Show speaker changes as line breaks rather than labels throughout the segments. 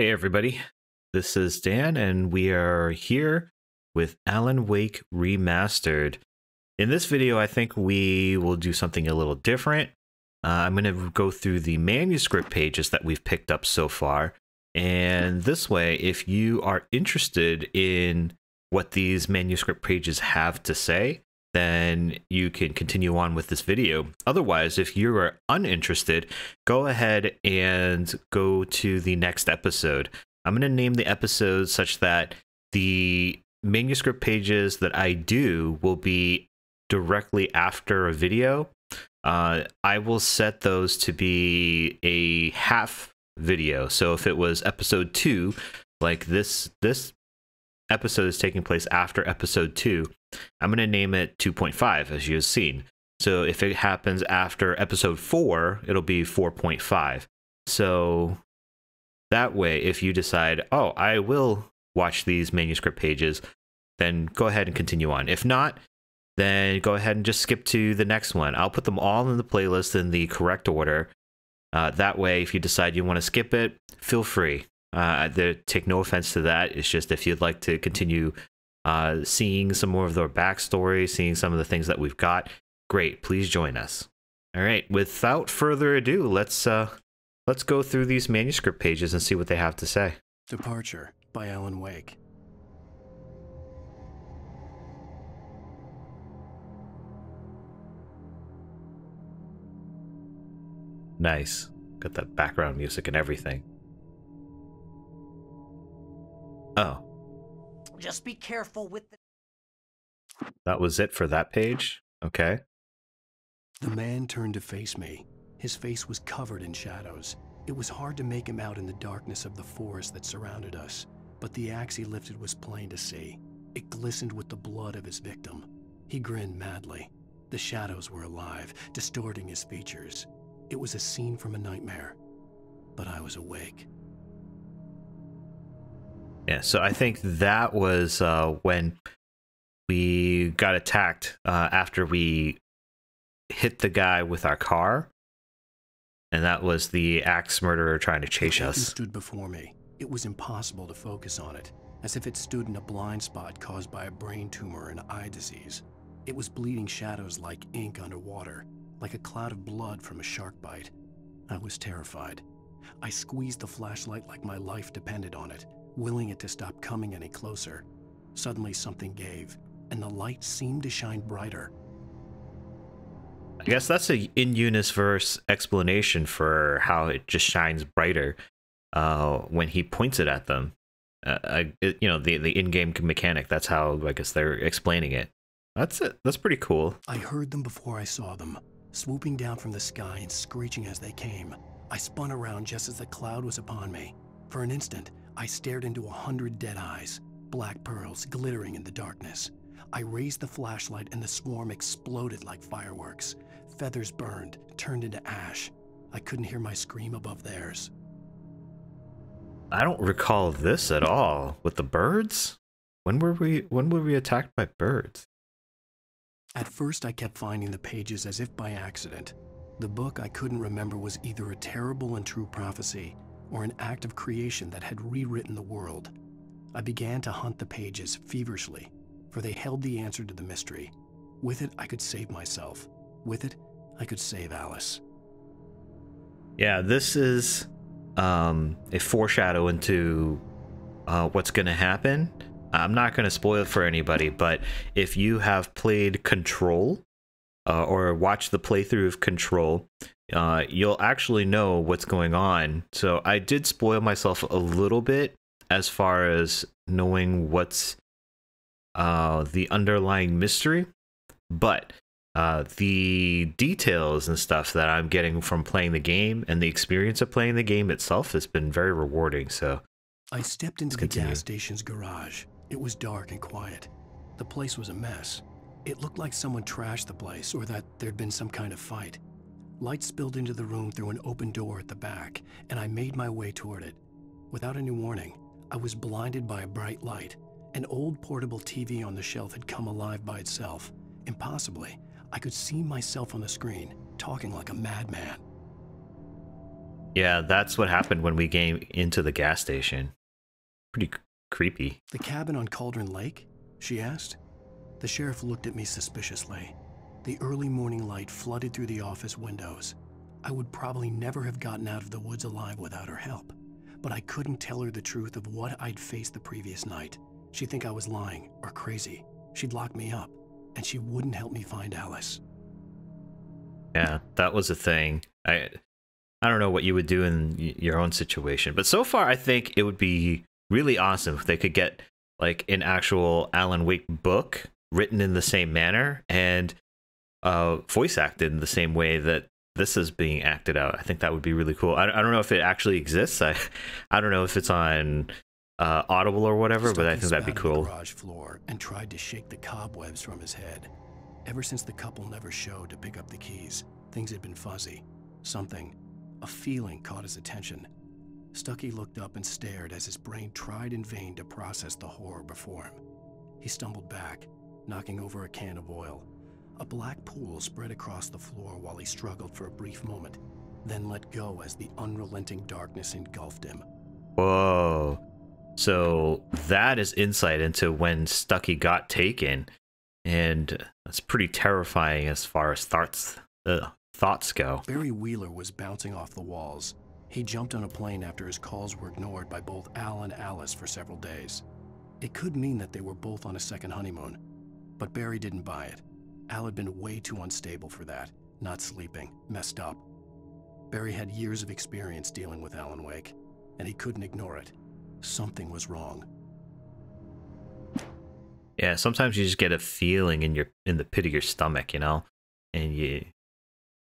Hey everybody, this is Dan and we are here with Alan Wake Remastered. In this video, I think we will do something a little different. I'm going to go through the manuscript pages that we've picked up so far. And this way, if you are interested in what these manuscript pages have to say, then you can continue on with this video. Otherwise, if you are uninterested, go ahead and go to the next episode. I'm going to name the episode such that the manuscript pages that I do will be directly after a video. I will set those to be a half video. So if it was episode 2, like this episode is taking place after episode 2, I'm going to name it 2.5 as you've seen. So if it happens after episode 4, it'll be 4.5. So that way, if you decide, oh, I will watch these manuscript pages, then go ahead and continue on. If not, then go ahead and just skip to the next one. I'll put them all in the playlist in the correct order. That way, if you decide you want to skip it, feel free. Take no offense to that. It's just if you'd like to continue seeing some more of their backstory, seeing some of the things that we've got, great. Please join us. All right. Without further ado, let's go through these manuscript pages and see what they have to say.
Departure by Alan Wake.
Nice. Got that background music and everything. Oh.
Just be careful with the...
That was it for that page? Okay.
The man turned to face me. His face was covered in shadows. It was hard to make him out in the darkness of the forest that surrounded us, but the axe he lifted was plain to see. It glistened with the blood of his victim. He grinned madly. The shadows were alive, distorting his features. It was a scene from a nightmare, but I was awake.
Yeah, so I think that was when we got attacked after we hit the guy with our car. And that was the axe murderer trying to chase us.
It stood before me. It was impossible to focus on it, as if it stood in a blind spot caused by a brain tumor and eye disease. It was bleeding shadows like ink underwater, like a cloud of blood from a shark bite. I was terrified. I squeezed the flashlight like my life depended on it, willing it to stop coming any closer. Suddenly something gave, and the light seemed to shine brighter.
I guess that's a in-universe explanation for how it just shines brighter when he points it at them. You know, the in-game mechanic. That's how I guess they're explaining it. That's it. That's pretty cool.
I heard them before I saw them, swooping down from the sky and screeching as they came. I spun around just as the cloud was upon me. For an instant, I stared into 100 dead eyes, black pearls glittering in the darkness. I raised the flashlight and the swarm exploded like fireworks. Feathers burned, turned into ash. I couldn't hear my scream above theirs.
I don't recall this at all. With the birds? When were we attacked by birds?
At first, I kept finding the pages as if by accident. The book I couldn't remember was either a terrible and true prophecy or an act of creation that had rewritten the world. I began to hunt the pages feverishly, for they held the answer to the mystery. With it, I could save myself. With it, I could save Alice.
Yeah, this is a foreshadow into what's going to happen. I'm not going to spoil it for anybody, but if you have played Control or watched the playthrough of Control, you'll actually know what's going on. So I did spoil myself a little bit as far as knowing what's the underlying mystery, but the details and stuff that I'm getting from playing the game and the experience of playing the game itself has been very rewarding. So
I stepped into the gas station's garage. It was dark and quiet. The place was a mess. It looked like someone trashed the place or that there'd been some kind of fight. Light spilled into the room through an open door at the back, and I made my way toward it. Without any warning, I was blinded by a bright light. An old portable TV on the shelf had come alive by itself. Impossibly, I could see myself on the screen, talking like a madman.
Yeah, that's what happened when we came into the gas station. Pretty creepy.
The cabin on Cauldron Lake? She asked. The sheriff looked at me suspiciously. The early morning light flooded through the office windows. I would probably never have gotten out of the woods alive without her help, but I couldn't tell her the truth of what I'd faced the previous night. She'd think I was lying or crazy. She'd lock me up, and she wouldn't help me find Alice.
Yeah, that was a thing. I don't know what you would do in your own situation, but so far I think it would be really awesome if they could get like an actual Alan Wake book written in the same manner and voice acted in the same way that this is being acted out. I think that would be really cool. I don't know if it actually exists. I don't know if it's on Audible or whatever, but I think that'd be cool.
On the garage floor and tried to shake the cobwebs from his head. Ever since the couple never showed to pick up the keys, things had been fuzzy. A feeling caught his attention. Stucky looked up and stared as his brain tried in vain to process the horror before him. He stumbled back, knocking over a can of oil. A black pool spread across the floor while he struggled for a brief moment, then let go as the unrelenting darkness engulfed him.
Whoa. So that is insight into when Stucky got taken, and that's pretty terrifying as far as thoughts go.
Barry Wheeler was bouncing off the walls. He jumped on a plane after his calls were ignored by both Al and Alice for several days. It could mean that they were both on a second honeymoon, but Barry didn't buy it. Al had been way too unstable for that, not sleeping, messed up. Barry had years of experience dealing with Alan Wake, and he couldn't ignore it. Something was wrong.
Yeah, sometimes you just get a feeling in the pit of your stomach, you know, and you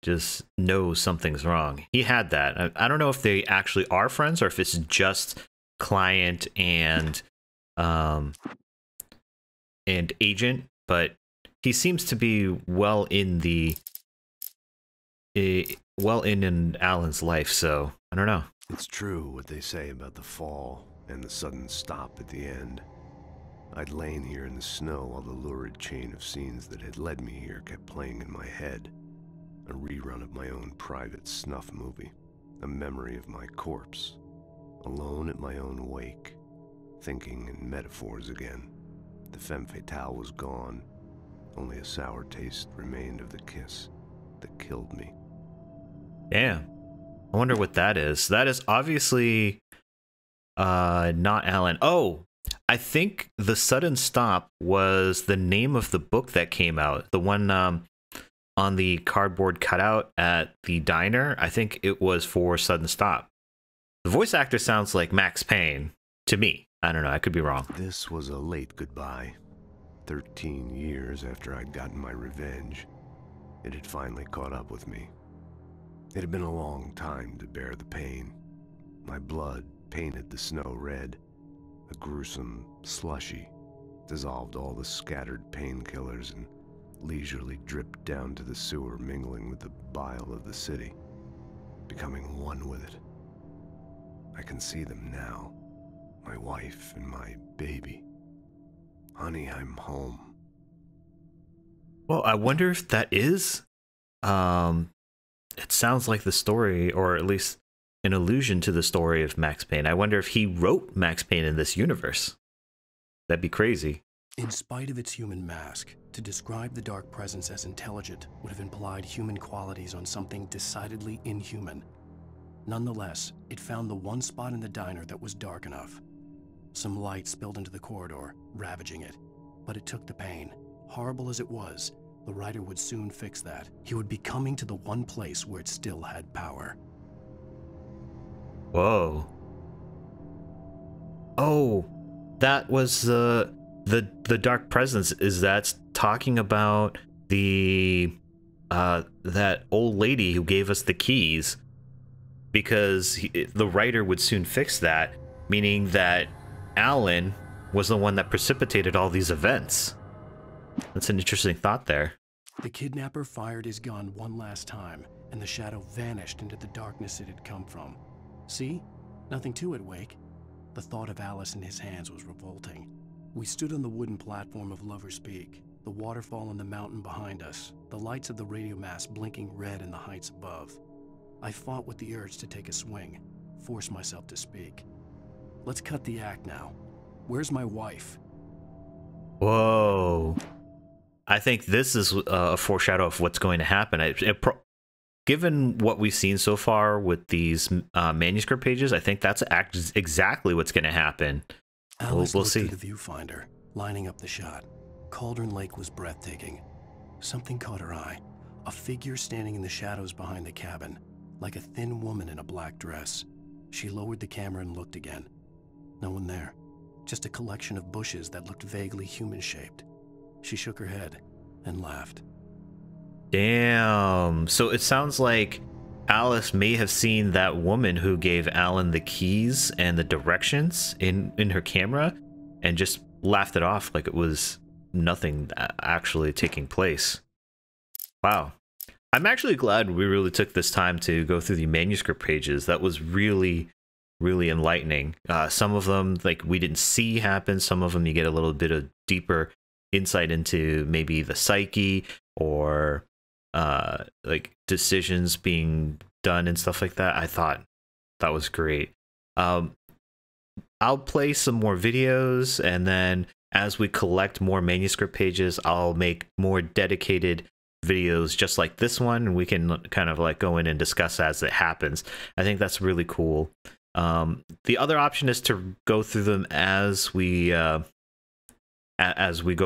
just know something's wrong. He had that. I don't know if they actually are friends or if it's just client and agent, but he seems to be well in Alan's life, so I don't know.
It's true what they say about the fall and the sudden stop at the end. I'd lain here in the snow while the lurid chain of scenes that had led me here kept playing in my head. A rerun of my own private snuff movie. A memory of my corpse. Alone at my own wake. Thinking in metaphors again. The femme fatale was gone. Only a sour taste remained of the kiss that killed me.
Damn. I wonder what that is. That is obviously not Alan. Oh, I think The Sudden Stop was the name of the book that came out. The one on the cardboard cutout at the diner. I think it was for Sudden Stop. The voice actor sounds like Max Payne to me. I don't know. I could be wrong.
This was a late goodbye. 13 years after I'd gotten my revenge, it had finally caught up with me. It had been a long time to bear the pain. My blood painted the snow red. A gruesome slushy dissolved all the scattered painkillers and leisurely dripped down to the sewer, mingling with the bile of the city, becoming one with it. I can see them now, my wife and my baby. Honey, I'm home.
Well, I wonder if that is it sounds like the story, or at least an allusion to the story of Max Payne. I wonder if he wrote Max Payne in this universe. That'd be crazy.
In spite of its human mask, to describe the dark presence as intelligent would have implied human qualities on something decidedly inhuman. Nonetheless, it found the one spot in the diner that was dark enough. Some light spilled into the corridor, ravaging it. But it took the pain. Horrible as it was, the writer would soon fix that. He would be coming to the one place where it still had power.
Whoa. Oh, that was the dark presence. Is that talking about the that old lady who gave us the keys? Because the writer would soon fix that, meaning that Alan was the one that precipitated all these events. That's an interesting thought there.
The kidnapper fired his gun one last time, and the shadow vanished into the darkness it had come from. See? Nothing to it, Wake. The thought of Alice in his hands was revolting. We stood on the wooden platform of Lover's Peak, the waterfall and the mountain behind us, the lights of the radio mast blinking red in the heights above. I fought with the urge to take a swing, force myself to speak. Let's cut the act now. Where's my wife?
Whoa. I think this is a foreshadow of what's going to happen. Given what we've seen so far with these manuscript pages, I think that's exactly what's going to happen.
Alice
We'll
looked
see.
through the viewfinder, lining up the shot. Cauldron Lake was breathtaking. Something caught her eye. A figure standing in the shadows behind the cabin, like a thin woman in a black dress. She lowered the camera and looked again. No one there. Just a collection of bushes that looked vaguely human-shaped. She shook her head and laughed.
Damn. So it sounds like Alice may have seen that woman who gave Alan the keys and the directions in her camera and just laughed it off like it was nothing actually taking place. Wow. I'm actually glad we really took this time to go through the manuscript pages. That was really, really enlightening. Some of them, like, we didn't see happen. Some of them you get a little bit of deeper insight into maybe the psyche or like decisions being done and stuff like that. I thought that was great. I'll play some more videos, and then as we collect more manuscript pages, I'll make more dedicated videos just like this one, and we can kind of like go in and discuss as it happens. I think that's really cool. The other option is to go through them as we go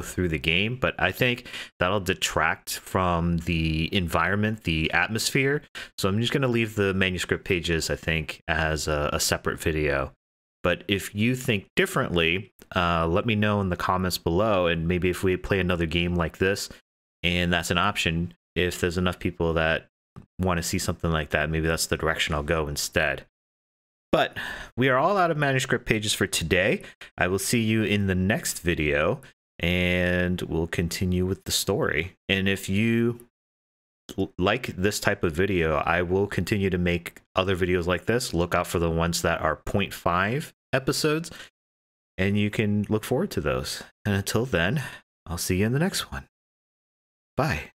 through the game, but I think that'll detract from the environment, the atmosphere. So I'm just going to leave the manuscript pages, I think, as a separate video. But if you think differently, let me know in the comments below, and maybe if we play another game like this, and that's an option, if there's enough people that want to see something like that, maybe that's the direction I'll go instead. But we are all out of manuscript pages for today. I will see you in the next video, and we'll continue with the story. And if you like this type of video, I will continue to make other videos like this. Look out for the ones that are 0.5 episodes, and you can look forward to those. And until then, I'll see you in the next one. Bye.